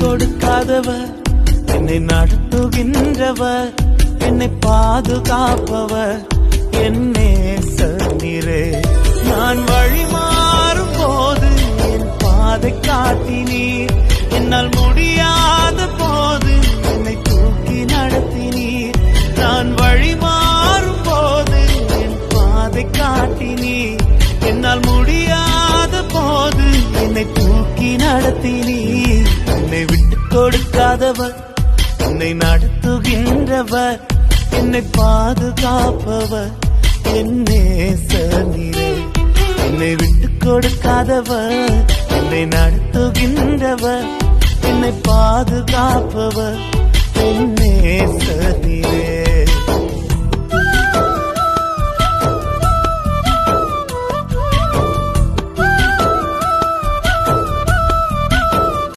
கொடுக்காதவர், என்னை நடத்துகின்றவர், என்னை பாதுகாப்பவர், என் நேசரே. நான் வழி மாறும் போது என் பாதை காட்டினீர், என்னால் முடியாத போது என்னை தூக்கி நடத்தினீர். நான் வழி மாறும் போது என் பாதை காட்டினீர், என்னால் முடியாத போது என்னை தூக்கி நடத்தினீர். என்னை விட்டு கொடுக்காதவர், என்னை நடத்துகின்றவர், என்னை பாதுகாப்பவர், என் நேசரே. என்னை விட்டு கொடுக்காதவர், என்னை நடத்துகின்றவர், என்னை பாதுகாப்பவர், என் நேசரே.